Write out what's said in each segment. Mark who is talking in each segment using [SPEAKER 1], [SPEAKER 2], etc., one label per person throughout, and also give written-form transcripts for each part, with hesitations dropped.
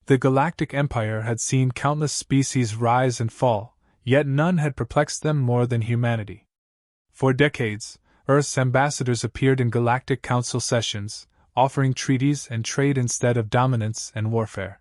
[SPEAKER 1] The Galactic Empire had seen countless species rise and fall, yet none had perplexed them more than humanity. For decades, Earth's ambassadors appeared in Galactic Council sessions, offering treaties and trade instead of dominance and warfare.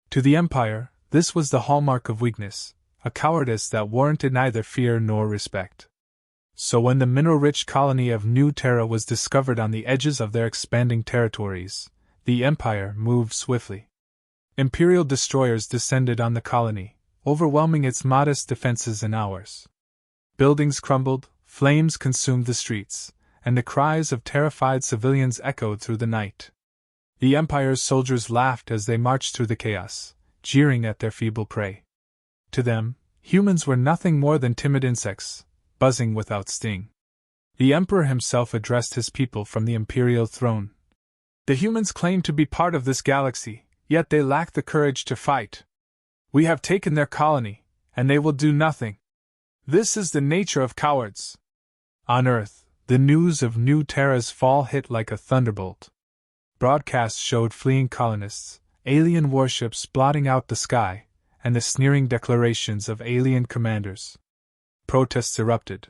[SPEAKER 1] To the Empire, this was the hallmark of weakness, a cowardice that warranted neither fear nor respect. So when the mineral-rich colony of New Terra was discovered on the edges of their expanding territories, the Empire moved swiftly. Imperial destroyers descended on the colony, overwhelming its modest defenses in hours. Buildings crumbled, flames consumed the streets, and the cries of terrified civilians echoed through the night. The Empire's soldiers laughed as they marched through the chaos, jeering at their feeble prey. To them, humans were nothing more than timid insects, buzzing without sting. The Emperor himself addressed his people from the Imperial throne. The humans claim to be part of this galaxy, yet they lack the courage to fight. We have taken their colony, and they will do nothing. This is the nature of cowards. On Earth, the news of New Terra's fall hit like a thunderbolt. Broadcasts showed fleeing colonists, alien warships blotting out the sky, and the sneering declarations of alien commanders. Protests erupted.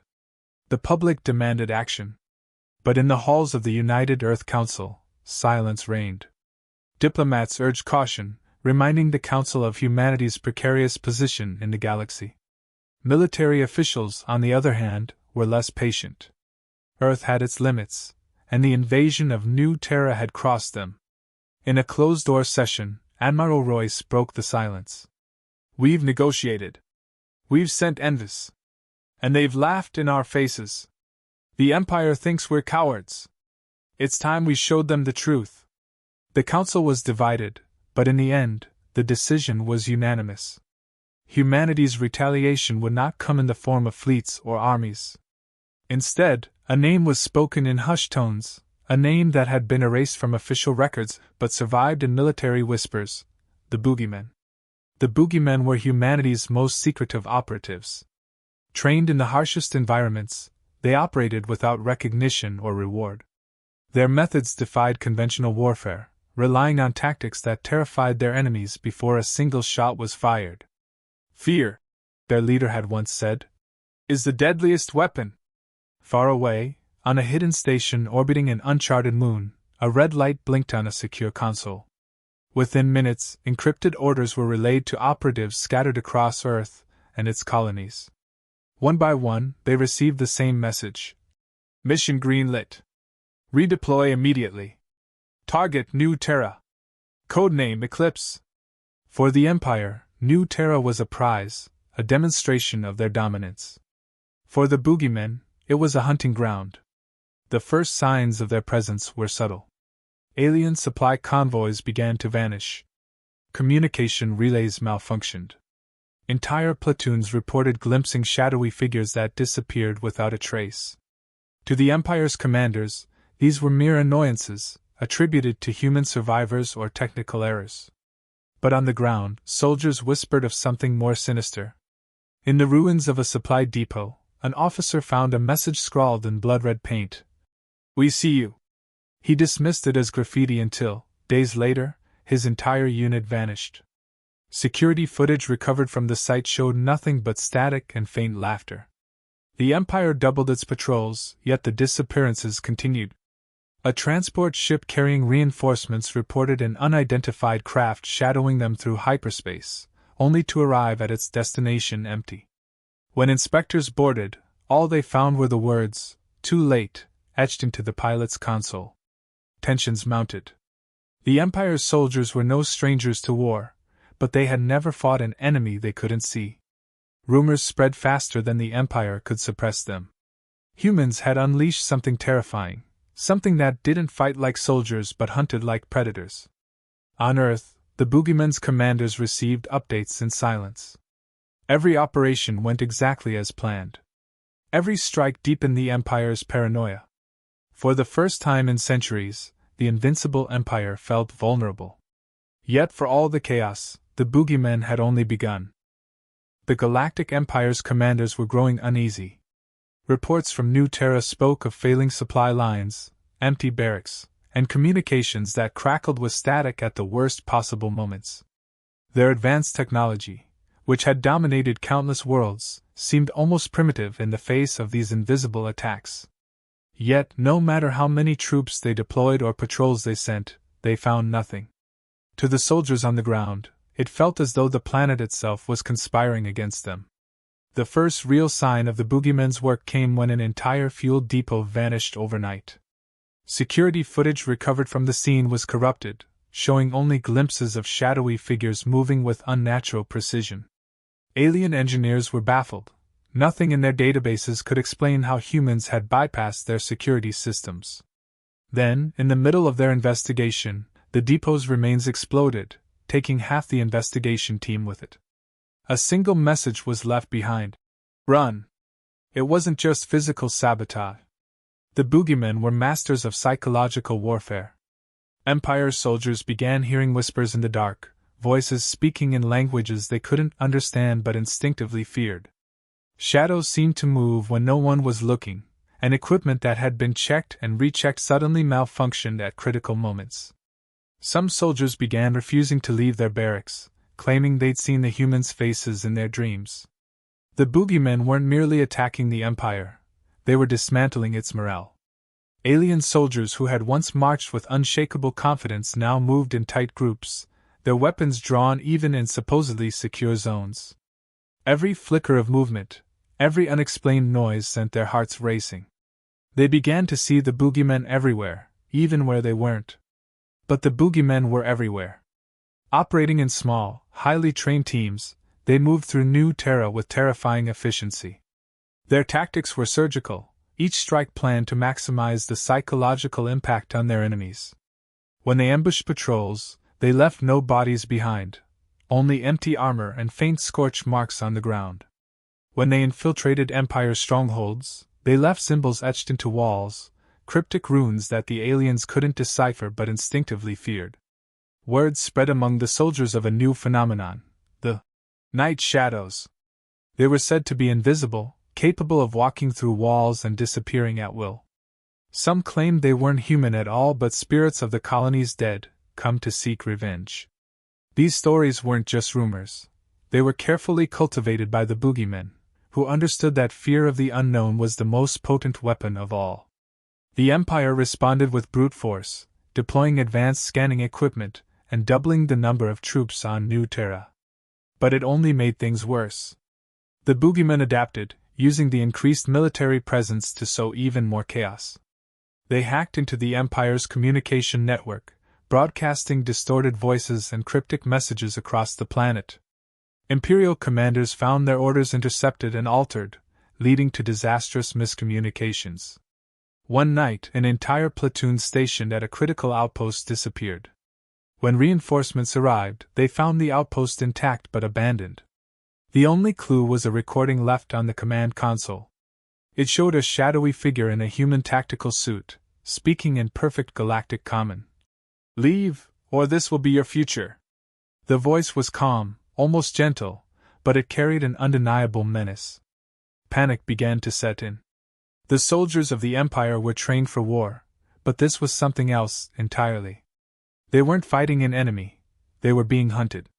[SPEAKER 1] The public demanded action. But in the halls of the United Earth Council, silence reigned. Diplomats urged caution, reminding the Council of humanity's precarious position in the galaxy. Military officials, on the other hand, were less patient. Earth had its limits, and the invasion of New Terra had crossed them. In a closed-door session, Admiral Royce broke the silence. "We've negotiated. We've sent envoys. And they've laughed in our faces. The Empire thinks we're cowards. It's time we showed them the truth." The council was divided, but in the end, the decision was unanimous. Humanity's retaliation would not come in the form of fleets or armies. Instead, a name was spoken in hushed tones, a name that had been erased from official records but survived in military whispers: the Boogeymen. The Boogeymen were humanity's most secretive operatives. Trained in the harshest environments, they operated without recognition or reward. Their methods defied conventional warfare, relying on tactics that terrified their enemies before a single shot was fired. "Fear," their leader had once said, "is the deadliest weapon." Far away, on a hidden station orbiting an uncharted moon, a red light blinked on a secure console. Within minutes, encrypted orders were relayed to operatives scattered across Earth and its colonies. One by one, they received the same message. "Mission greenlit. Redeploy immediately. Target New Terra. Codename Eclipse." For the Empire, New Terra was a prize, a demonstration of their dominance. For the Boogeymen, it was a hunting ground. The first signs of their presence were subtle. Alien supply convoys began to vanish. Communication relays malfunctioned. Entire platoons reported glimpsing shadowy figures that disappeared without a trace. To the Empire's commanders, these were mere annoyances, attributed to human survivors or technical errors. But on the ground, soldiers whispered of something more sinister. In the ruins of a supply depot, an officer found a message scrawled in blood-red paint. "We see you." He dismissed it as graffiti until, days later, his entire unit vanished. Security footage recovered from the site showed nothing but static and faint laughter. The Empire doubled its patrols, yet the disappearances continued. A transport ship carrying reinforcements reported an unidentified craft shadowing them through hyperspace, only to arrive at its destination empty. When inspectors boarded, all they found were the words, "Too late," etched into the pilot's console. Tensions mounted. The Empire's soldiers were no strangers to war, but they had never fought an enemy they couldn't see. Rumors spread faster than the Empire could suppress them. Humans had unleashed something terrifying, something that didn't fight like soldiers but hunted like predators. On Earth, the Boogeymen's commanders received updates in silence. Every operation went exactly as planned. Every strike deepened the Empire's paranoia. For the first time in centuries, the invincible Empire felt vulnerable. Yet for all the chaos, the Boogeymen had only begun. The Galactic Empire's commanders were growing uneasy. Reports from New Terra spoke of failing supply lines, empty barracks, and communications that crackled with static at the worst possible moments. Their advanced technology, which had dominated countless worlds, seemed almost primitive in the face of these invisible attacks. Yet, no matter how many troops they deployed or patrols they sent, they found nothing. To the soldiers on the ground, it felt as though the planet itself was conspiring against them. The first real sign of the Boogeymen's work came when an entire fuel depot vanished overnight. Security footage recovered from the scene was corrupted, showing only glimpses of shadowy figures moving with unnatural precision. Alien engineers were baffled. Nothing in their databases could explain how humans had bypassed their security systems. Then, in the middle of their investigation, the depot's remains exploded, taking half the investigation team with it. A single message was left behind. Run! It wasn't just physical sabotage. The Boogeymen were masters of psychological warfare. Empire's soldiers began hearing whispers in the dark, voices speaking in languages they couldn't understand but instinctively feared. Shadows seemed to move when no one was looking, and equipment that had been checked and rechecked suddenly malfunctioned at critical moments. Some soldiers began refusing to leave their barracks, claiming they'd seen the humans' faces in their dreams. The Boogeymen weren't merely attacking the Empire, they were dismantling its morale. Alien soldiers who had once marched with unshakable confidence now moved in tight groups, their weapons drawn even in supposedly secure zones. Every flicker of movement, every unexplained noise sent their hearts racing. They began to see the Boogeymen everywhere, even where they weren't. But the Boogeymen were everywhere. Operating in small, highly trained teams, they moved through New Terra with terrifying efficiency. Their tactics were surgical, each strike planned to maximize the psychological impact on their enemies. When they ambushed patrols, they left no bodies behind, only empty armor and faint scorch marks on the ground. When they infiltrated Empire strongholds, they left symbols etched into walls, cryptic runes that the aliens couldn't decipher but instinctively feared. Word spread among the soldiers of a new phenomenon, the Night Shadows. They were said to be invisible, capable of walking through walls and disappearing at will. Some claimed they weren't human at all but spirits of the colony's dead, come to seek revenge. These stories weren't just rumors. They were carefully cultivated by the Boogeymen, who understood that fear of the unknown was the most potent weapon of all. The Empire responded with brute force, deploying advanced scanning equipment and doubling the number of troops on New Terra. But it only made things worse. The Boogeymen adapted, using the increased military presence to sow even more chaos. They hacked into the Empire's communication network, broadcasting distorted voices and cryptic messages across the planet. Imperial commanders found their orders intercepted and altered, leading to disastrous miscommunications. One night, an entire platoon stationed at a critical outpost disappeared. When reinforcements arrived, they found the outpost intact but abandoned. The only clue was a recording left on the command console. It showed a shadowy figure in a human tactical suit, speaking in perfect Galactic common. "Leave, or this will be your future." The voice was calm, almost gentle, but it carried an undeniable menace. Panic began to set in. The soldiers of the Empire were trained for war, but this was something else entirely. They weren't fighting an enemy, they were being hunted.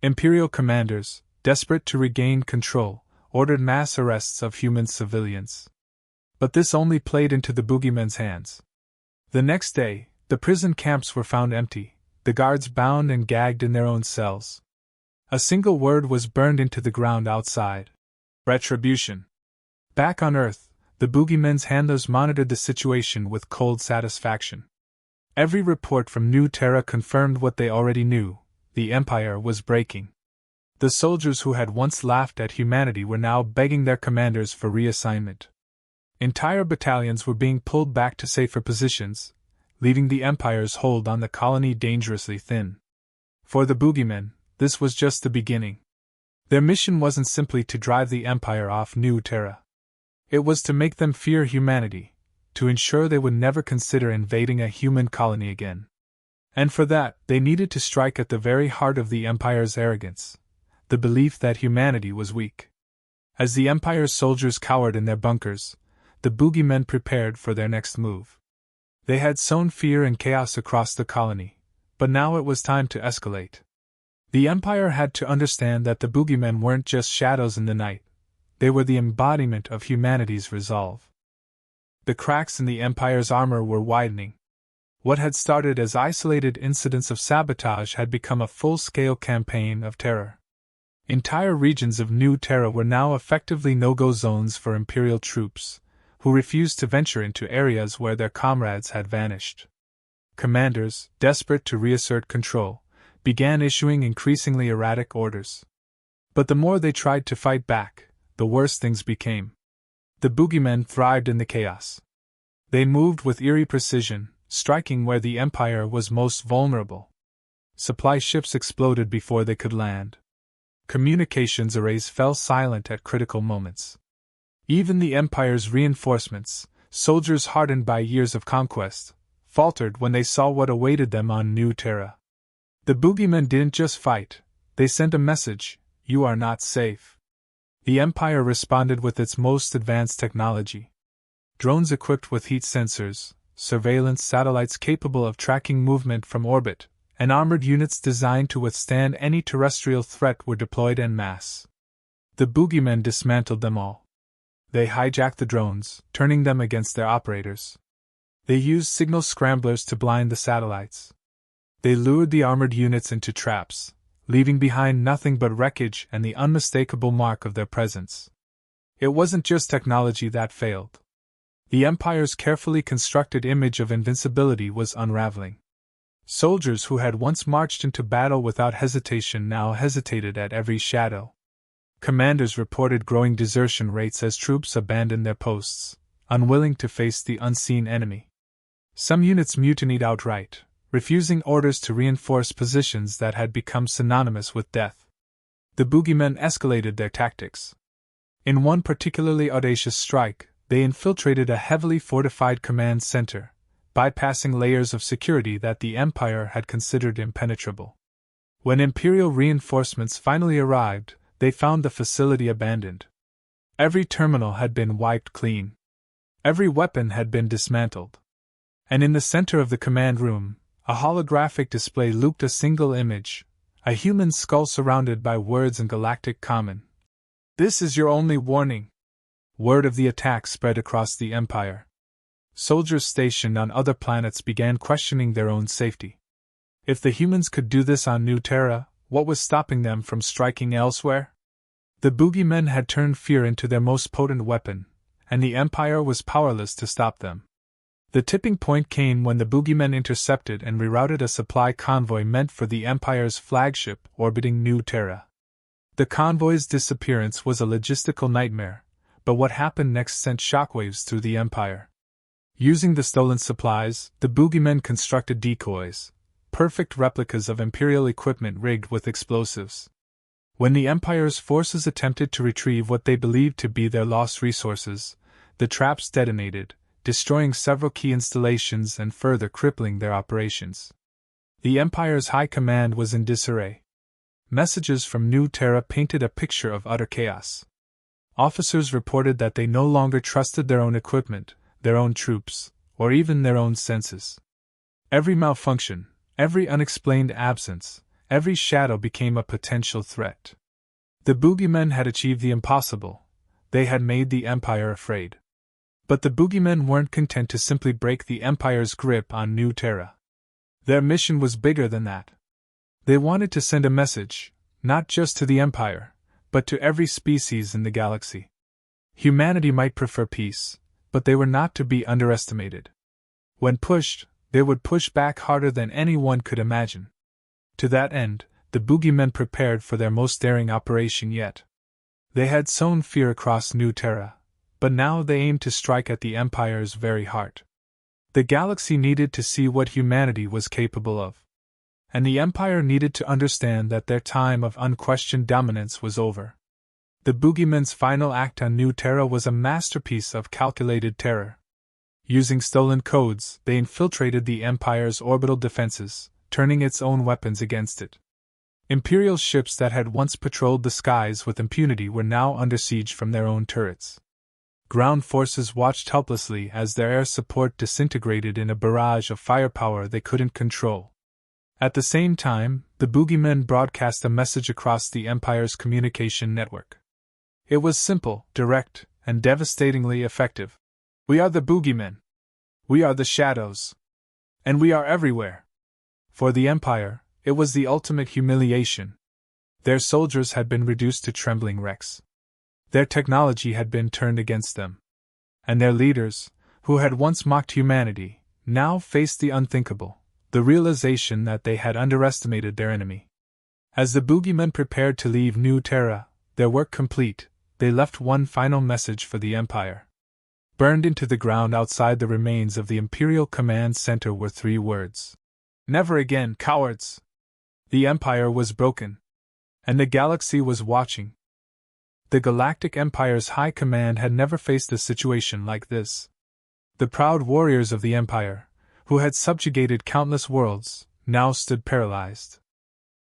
[SPEAKER 1] Imperial commanders, desperate to regain control, ordered mass arrests of human civilians. But this only played into the Boogeymen's hands. The next day, the prison camps were found empty, the guards bound and gagged in their own cells. A single word was burned into the ground outside: retribution. Back on Earth, the Boogeymen's handlers monitored the situation with cold satisfaction. Every report from New Terra confirmed what they already knew: the Empire was breaking. The soldiers who had once laughed at humanity were now begging their commanders for reassignment. Entire battalions were being pulled back to safer positions, leaving the Empire's hold on the colony dangerously thin. For the Boogeymen, this was just the beginning. Their mission wasn't simply to drive the Empire off New Terra. It was to make them fear humanity, to ensure they would never consider invading a human colony again. And for that, they needed to strike at the very heart of the Empire's arrogance, the belief that humanity was weak. As the Empire's soldiers cowered in their bunkers, the Boogeymen prepared for their next move. They had sown fear and chaos across the colony, but now it was time to escalate. The Empire had to understand that the Boogeymen weren't just shadows in the night, they were the embodiment of humanity's resolve. The cracks in the Empire's armor were widening. What had started as isolated incidents of sabotage had become a full-scale campaign of terror. Entire regions of New Terra were now effectively no-go zones for Imperial troops, who refused to venture into areas where their comrades had vanished. Commanders, desperate to reassert control, began issuing increasingly erratic orders. But the more they tried to fight back, the worse things became. The Boogeymen thrived in the chaos. They moved with eerie precision, striking where the Empire was most vulnerable. Supply ships exploded before they could land. Communications arrays fell silent at critical moments. Even the Empire's reinforcements, soldiers hardened by years of conquest, faltered when they saw what awaited them on New Terra. The Boogeymen didn't just fight, they sent a message: you are not safe. The Empire responded with its most advanced technology. Drones equipped with heat sensors, surveillance satellites capable of tracking movement from orbit, and armored units designed to withstand any terrestrial threat were deployed en masse. The Boogeymen dismantled them all. They hijacked the drones, turning them against their operators. They used signal scramblers to blind the satellites. They lured the armored units into traps, leaving behind nothing but wreckage and the unmistakable mark of their presence. It wasn't just technology that failed. The Empire's carefully constructed image of invincibility was unraveling. Soldiers who had once marched into battle without hesitation now hesitated at every shadow. Commanders reported growing desertion rates as troops abandoned their posts, unwilling to face the unseen enemy. Some units mutinied outright, refusing orders to reinforce positions that had become synonymous with death. The Boogeymen escalated their tactics. In one particularly audacious strike, they infiltrated a heavily fortified command center, bypassing layers of security that the Empire had considered impenetrable. When Imperial reinforcements finally arrived, they found the facility abandoned. Every terminal had been wiped clean. Every weapon had been dismantled. And in the center of the command room, a holographic display looped a single image, a human skull surrounded by words in Galactic common. "This is your only warning." Word of the attack spread across the Empire. Soldiers stationed on other planets began questioning their own safety. If the humans could do this on New Terra, what was stopping them from striking elsewhere? The Boogeymen had turned fear into their most potent weapon, and the Empire was powerless to stop them. The tipping point came when the Boogeymen intercepted and rerouted a supply convoy meant for the Empire's flagship orbiting New Terra. The convoy's disappearance was a logistical nightmare, but what happened next sent shockwaves through the Empire. Using the stolen supplies, the Boogeymen constructed decoys, perfect replicas of Imperial equipment rigged with explosives. When the Empire's forces attempted to retrieve what they believed to be their lost resources, the traps detonated, destroying several key installations and further crippling their operations. The Empire's high command was in disarray. Messages from New Terra painted a picture of utter chaos. Officers reported that they no longer trusted their own equipment, their own troops, or even their own senses. Every malfunction, every unexplained absence, every shadow became a potential threat. The Boogeymen had achieved the impossible. They had made the Empire afraid. But the Boogeymen weren't content to simply break the Empire's grip on New Terra. Their mission was bigger than that. They wanted to send a message, not just to the Empire, but to every species in the galaxy. Humanity might prefer peace, but they were not to be underestimated. When pushed, they would push back harder than anyone could imagine. To that end, the Boogeymen prepared for their most daring operation yet. They had sown fear across New Terra, but now they aimed to strike at the Empire's very heart. The galaxy needed to see what humanity was capable of. And the Empire needed to understand that their time of unquestioned dominance was over. The Boogeymen's final act on New Terra was a masterpiece of calculated terror. Using stolen codes, they infiltrated the Empire's orbital defenses, turning its own weapons against it. Imperial ships that had once patrolled the skies with impunity were now under siege from their own turrets. Ground forces watched helplessly as their air support disintegrated in a barrage of firepower they couldn't control. At the same time, the Boogeymen broadcast a message across the Empire's communication network. It was simple, direct, and devastatingly effective. We are the Boogeymen. We are the Shadows. And we are everywhere. For the Empire, it was the ultimate humiliation. Their soldiers had been reduced to trembling wrecks. Their technology had been turned against them. And their leaders, who had once mocked humanity, now faced the unthinkable, the realization that they had underestimated their enemy. As the Boogeymen prepared to leave New Terra, their work complete, they left one final message for the Empire. Burned into the ground outside the remains of the Imperial Command Center were 3 words. Never again, cowards! The Empire was broken. And the galaxy was watching. The Galactic Empire's High Command had never faced a situation like this. The proud warriors of the Empire, who had subjugated countless worlds, now stood paralyzed.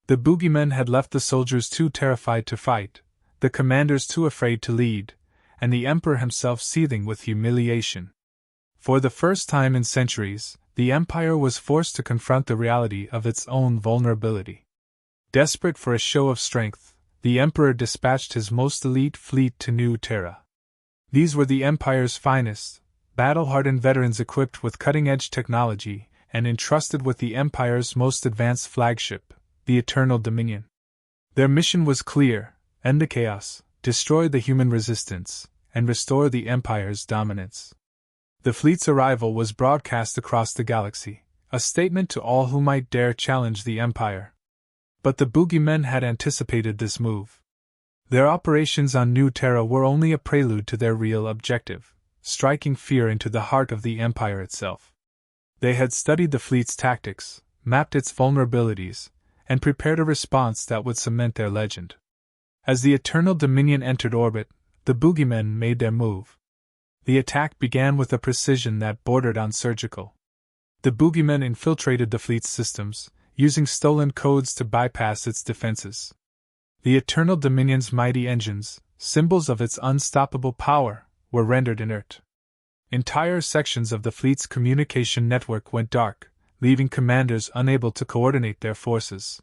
[SPEAKER 1] The Boogeymen had left the soldiers too terrified to fight, the commanders too afraid to lead, and the Emperor himself seething with humiliation. For the first time in centuries, the Empire was forced to confront the reality of its own vulnerability. Desperate for a show of strength, the Emperor dispatched his most elite fleet to New Terra. These were the Empire's finest, battle-hardened veterans equipped with cutting-edge technology and entrusted with the Empire's most advanced flagship, the Eternal Dominion. Their mission was clear: end the chaos, destroy the human resistance, and restore the Empire's dominance. The fleet's arrival was broadcast across the galaxy, a statement to all who might dare challenge the Empire. But the Boogeymen had anticipated this move. Their operations on New Terra were only a prelude to their real objective, striking fear into the heart of the Empire itself. They had studied the fleet's tactics, mapped its vulnerabilities, and prepared a response that would cement their legend. As the Eternal Dominion entered orbit, the Boogeymen made their move. The attack began with a precision that bordered on surgical. The Boogeymen infiltrated the fleet's systems, using stolen codes to bypass its defenses. The Eternal Dominion's mighty engines, symbols of its unstoppable power, were rendered inert. Entire sections of the fleet's communication network went dark, leaving commanders unable to coordinate their forces.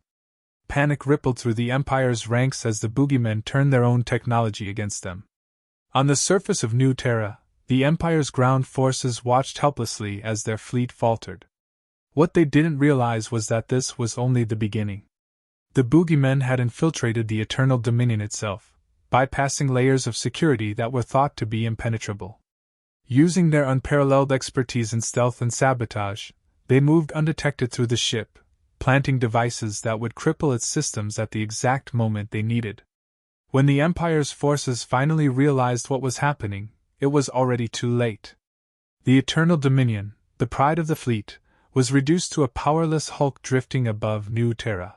[SPEAKER 1] Panic rippled through the Empire's ranks as the Boogeymen turned their own technology against them. On the surface of New Terra, the Empire's ground forces watched helplessly as their fleet faltered. What they didn't realize was that this was only the beginning. The Boogeymen had infiltrated the Eternal Dominion itself, bypassing layers of security that were thought to be impenetrable. Using their unparalleled expertise in stealth and sabotage, they moved undetected through the ship, planting devices that would cripple its systems at the exact moment they needed. When the Empire's forces finally realized what was happening, it was already too late. The Eternal Dominion, the pride of the fleet, was reduced to a powerless hulk drifting above New Terra.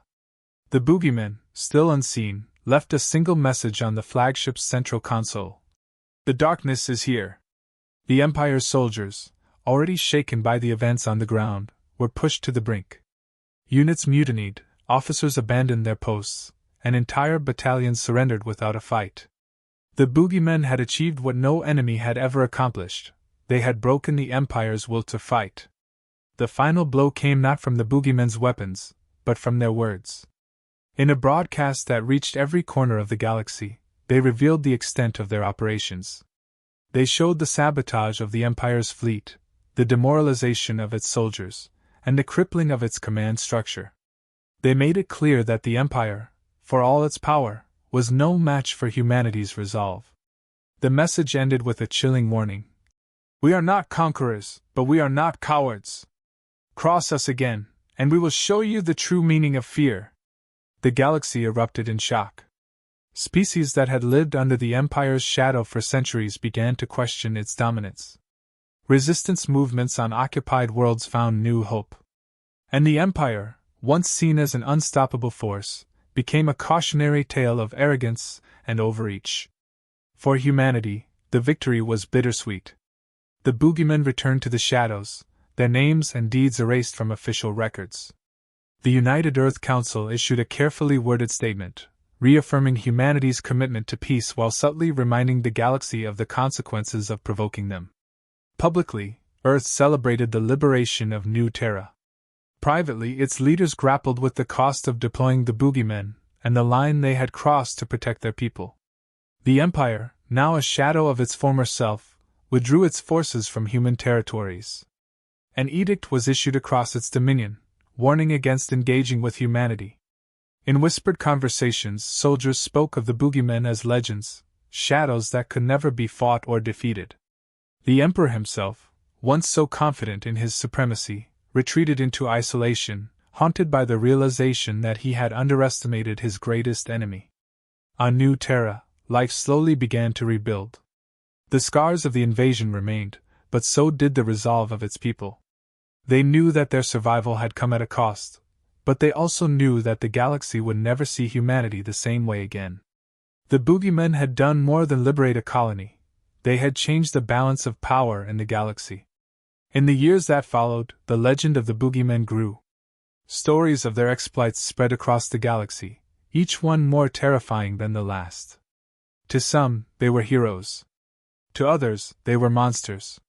[SPEAKER 1] The Boogeymen, still unseen, left a single message on the flagship's central console. The darkness is here. The Empire's soldiers, already shaken by the events on the ground, were pushed to the brink. Units mutinied, officers abandoned their posts, and entire battalions surrendered without a fight. The Boogeymen had achieved what no enemy had ever accomplished. They had broken the Empire's will to fight. The final blow came not from the Boogeymen's weapons, but from their words. In a broadcast that reached every corner of the galaxy, they revealed the extent of their operations. They showed the sabotage of the Empire's fleet, the demoralization of its soldiers, and the crippling of its command structure. They made it clear that the Empire, for all its power, was no match for humanity's resolve. The message ended with a chilling warning. We are not conquerors, but we are not cowards. Cross us again, and we will show you the true meaning of fear. The galaxy erupted in shock. Species that had lived under the Empire's shadow for centuries began to question its dominance. Resistance movements on occupied worlds found new hope. And the Empire, once seen as an unstoppable force, became a cautionary tale of arrogance and overreach. For humanity, the victory was bittersweet. The Boogeymen returned to the shadows, their names and deeds erased from official records. The United Earth Council issued a carefully worded statement, reaffirming humanity's commitment to peace while subtly reminding the galaxy of the consequences of provoking them. Publicly, Earth celebrated the liberation of New Terra. Privately, its leaders grappled with the cost of deploying the Boogeymen and the line they had crossed to protect their people. The Empire, now a shadow of its former self, withdrew its forces from human territories. An edict was issued across its dominion, warning against engaging with humanity. In whispered conversations, soldiers spoke of the Boogeymen as legends, shadows that could never be fought or defeated. The Emperor himself, once so confident in his supremacy, retreated into isolation, haunted by the realization that he had underestimated his greatest enemy. On New Terra, life slowly began to rebuild. The scars of the invasion remained, but so did the resolve of its people. They knew that their survival had come at a cost, but they also knew that the galaxy would never see humanity the same way again. The Boogeymen had done more than liberate a colony. They had changed the balance of power in the galaxy. In the years that followed, the legend of the Boogeymen grew. Stories of their exploits spread across the galaxy, each one more terrifying than the last. To some, they were heroes. To others, they were monsters.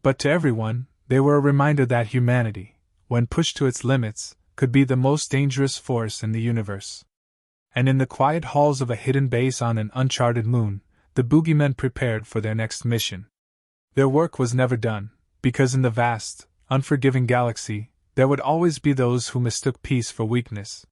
[SPEAKER 1] But to everyone, they were a reminder that humanity, when pushed to its limits, could be the most dangerous force in the universe. And in the quiet halls of a hidden base on an uncharted moon, the Boogeymen prepared for their next mission. Their work was never done, because in the vast, unforgiving galaxy, there would always be those who mistook peace for weakness,